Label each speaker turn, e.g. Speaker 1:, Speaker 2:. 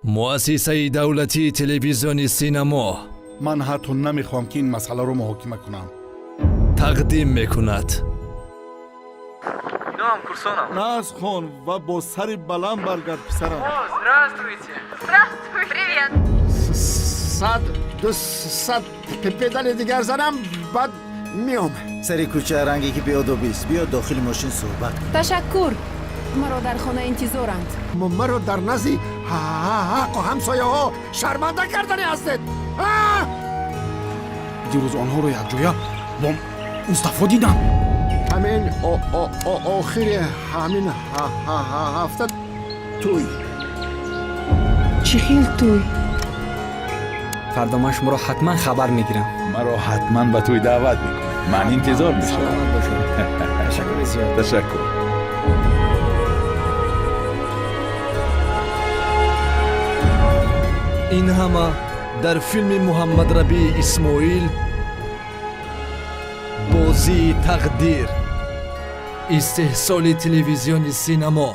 Speaker 1: مؤسسه دولتی تلویزیون سینما
Speaker 2: من حتی نمیخوام که این مسئله رو محاکمه کنم.
Speaker 1: تقدیم میکند
Speaker 3: اینا هم کورسانم.
Speaker 2: ناز خون و با سری بلند برگرد پسرم.
Speaker 3: Здравствуйте.
Speaker 4: Здравствуй. Привет.
Speaker 5: 100 پدال دیگر زنم بعد میام.
Speaker 6: سری کوچه رنگی که بیاد و بیست بیا داخل ماشین صحبت کن.
Speaker 7: تشکر. مرا در خانه انتظارند.
Speaker 5: مرا در نزدی حق و همسایه ها شرمنده کردنی هستید.
Speaker 8: دیروز آنها رو یک جویا با مصطفی دیدم.
Speaker 5: همین آخر همین هفته توی
Speaker 7: چی خیل توی؟
Speaker 8: فردا من شما رو حتما خبر میگیرم.
Speaker 9: مرا حتما به توی دعوت میکنه. من انتظار میشم.
Speaker 8: سلامت باشید. تشکر زیاد.
Speaker 9: تشکر.
Speaker 1: این همه در فیلم محمد ربیع اسماعیل بازی تقدیر استحصال تلویزیون سینما